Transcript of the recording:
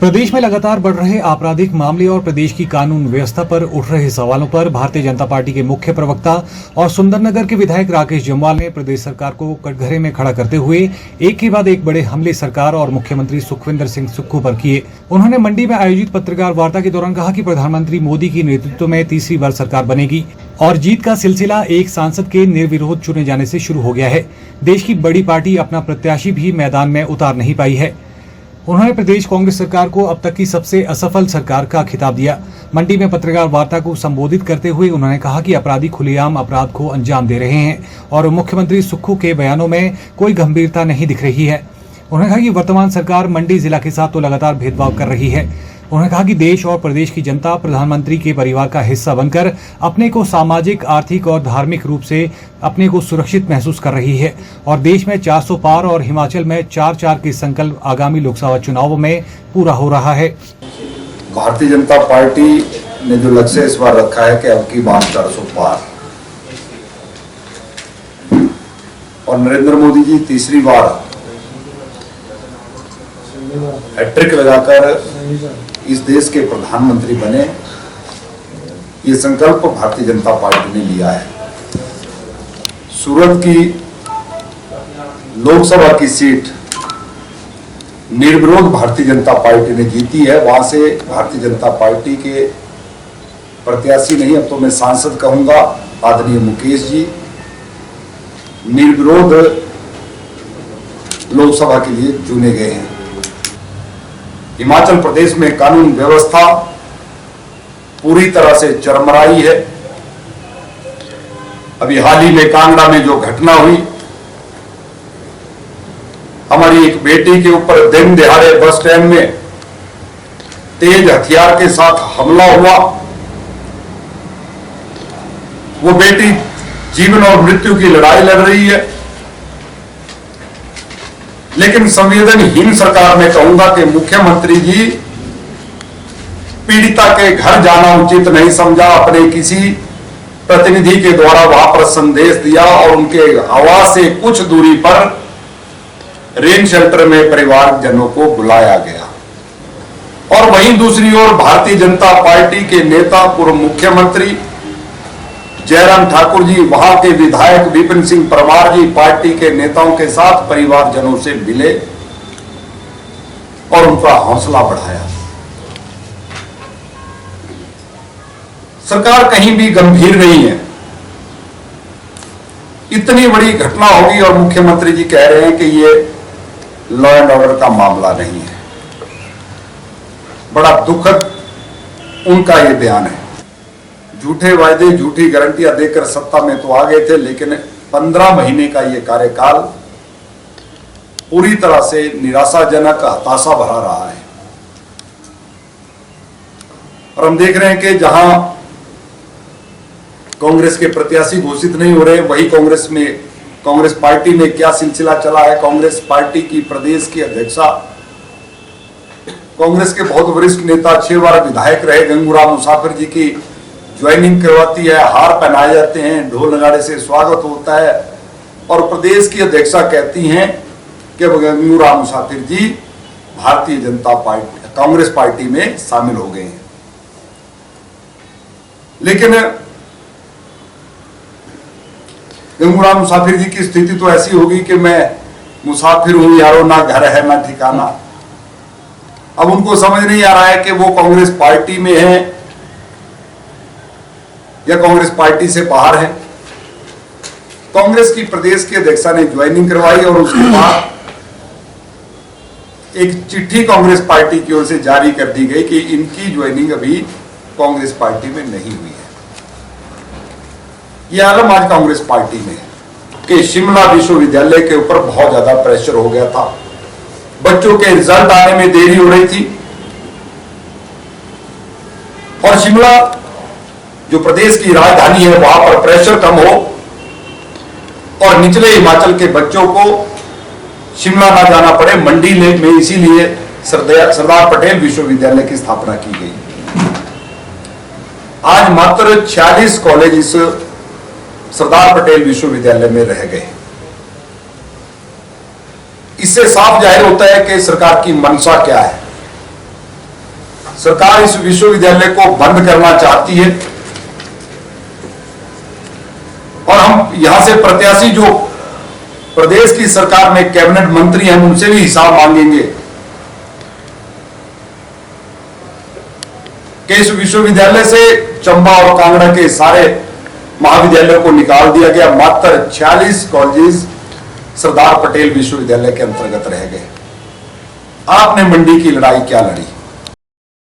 प्रदेश में लगातार बढ़ रहे आपराधिक मामले और प्रदेश की कानून व्यवस्था पर उठ रहे सवालों पर भारतीय जनता पार्टी के मुख्य प्रवक्ता और सुंदरनगर के विधायक राकेश जम्वाल ने प्रदेश सरकार को कटघरे में खड़ा करते हुए एक के बाद एक बड़े हमले सरकार और मुख्यमंत्री सुखविंदर सिंह सुक्खू पर किए। उन्होंने मंडी में आयोजित पत्रकार वार्ता के दौरान कहा कि प्रधानमंत्री मोदी की नेतृत्व में तीसरी बार सरकार बनेगी और जीत का सिलसिला एक सांसद के निर्विरोध चुने जाने से शुरू हो गया है। देश की बड़ी पार्टी अपना प्रत्याशी भी मैदान में उतार नहीं पाई है। उन्होंने प्रदेश कांग्रेस सरकार को अब तक की सबसे असफल सरकार का खिताब दिया। मंडी में पत्रकार वार्ता को संबोधित करते हुए उन्होंने कहा कि अपराधी खुलेआम अपराध को अंजाम दे रहे हैं और मुख्यमंत्री सुक्खू के बयानों में कोई गंभीरता नहीं दिख रही है। उन्होंने कहा कि वर्तमान सरकार मंडी जिला के साथ तो लगातार भेदभाव कर रही है। उन्होंने कहा कि देश और प्रदेश की जनता प्रधानमंत्री के परिवार का हिस्सा बनकर अपने को सामाजिक, आर्थिक और धार्मिक रूप से अपने को सुरक्षित महसूस कर रही है और देश में 400 पार और हिमाचल में 4-4 के संकल्प आगामी लोकसभा चुनावों में पूरा हो रहा है। भारतीय जनता पार्टी ने जो लक्ष्य इस बार रखा है कि अब की बार 400 पार और नरेंद्र मोदी जी तीसरी बार हैट्रिक लगाकर इस देश के प्रधानमंत्री बने, ये संकल्प भारतीय जनता पार्टी ने लिया है। सूरत की लोकसभा की सीट निर्विरोध भारतीय जनता पार्टी ने जीती है। वहां से भारतीय जनता पार्टी के प्रत्याशी नहीं, अब तो मैं सांसद कहूंगा, आदरणीय मुकेश जी निर्विरोध लोकसभा के लिए चुने गए हैं। हिमाचल प्रदेश में कानून व्यवस्था पूरी तरह से चरमराई है। अभी हाल ही में कांगड़ा में जो घटना हुई, हमारी एक बेटी के ऊपर दिन दिहाड़े बस स्टैंड में तेज हथियार के साथ हमला हुआ। वो बेटी जीवन और मृत्यु की लड़ाई लड़ रही है, लेकिन संवेदनहीन सरकार में कहूंगा कि मुख्यमंत्री जी पीड़िता के घर जाना उचित नहीं समझा। अपने किसी प्रतिनिधि के द्वारा वहां पर संदेश दिया और उनके आवास से कुछ दूरी पर रेन शेल्टर में परिवारजनों को बुलाया गया। और वहीं दूसरी ओर भारतीय जनता पार्टी के नेता पूर्व मुख्यमंत्री जयराम ठाकुर जी, वहां के विधायक विपिन सिंह परमार जी पार्टी के नेताओं के साथ परिवारजनों से मिले और उनका हौसला बढ़ाया। सरकार कहीं भी गंभीर नहीं है। इतनी बड़ी घटना होगी और मुख्यमंत्री जी कह रहे हैं कि ये लॉ एंड ऑर्डर का मामला नहीं है। बड़ा दुखद उनका ये बयान है। झूठे वायदे, झूठी गारंटियां देकर सत्ता में तो आ गए थे, लेकिन 15 महीने का ये कार्यकाल पूरी तरह से निराशाजनक, हताशा भरा रहा है। और हम देख रहे हैं कि जहां कांग्रेस के प्रत्याशी घोषित नहीं हो रहे, वही कांग्रेस पार्टी में क्या सिलसिला चला है। कांग्रेस पार्टी की प्रदेश की अध्यक्षा, कांग्रेस के बहुत वरिष्ठ नेता, 6 बार विधायक रहे गंगूराम मुसाफिर जी की ज्वाइनिंग करवाती है, हार पहनाए जाते हैं, ढोल नगाड़े से स्वागत होता है और प्रदेश की अध्यक्षा कहती हैं कि गंगूराम मुसाफिर जी भारतीय जनता पार्टी, कांग्रेस पार्टी में शामिल हो गए हैं। लेकिन गंगूराम मुसाफिर जी की स्थिति तो ऐसी होगी कि मैं मुसाफिर हूं यारो, ना घर है ना ठिकाना। अब उनको समझ नहीं आ रहा है कि वो कांग्रेस पार्टी में है या कांग्रेस पार्टी से बाहर है। कांग्रेस की प्रदेश की अध्यक्षा ने ज्वाइनिंग करवाई और उसके बाद एक चिट्ठी कांग्रेस पार्टी की ओर से जारी कर दी गई कि इनकी ज्वाइनिंग अभी कांग्रेस पार्टी में नहीं हुई है। यह आलम आज कांग्रेस पार्टी में है कि शिमला विश्वविद्यालय के ऊपर बहुत ज्यादा प्रेशर हो गया था। बच्चों के रिजल्ट आने में देरी हो रही थी और शिमला जो प्रदेश की राजधानी है, वहां पर प्रेशर कम हो और निचले हिमाचल के बच्चों को शिमला ना जाना पड़े, मंडी में इसीलिए सरदार पटेल विश्वविद्यालय की स्थापना की गई। आज मात्र 46 कॉलेज इस सरदार पटेल विश्वविद्यालय में रह गए। इससे साफ जाहिर होता है कि सरकार की मंशा क्या है। सरकार इस विश्वविद्यालय को बंद करना चाहती है और हम यहां से प्रत्याशी जो प्रदेश की सरकार में कैबिनेट मंत्री हैं उनसे भी हिसाब मांगेंगे कि इस विश्वविद्यालय से चंबा और कांगड़ा के सारे महाविद्यालयों को निकाल दिया गया। मात्र 46 कॉलेजेस सरदार पटेल विश्वविद्यालय के अंतर्गत रह गए। आपने मंडी की लड़ाई क्या लड़ी?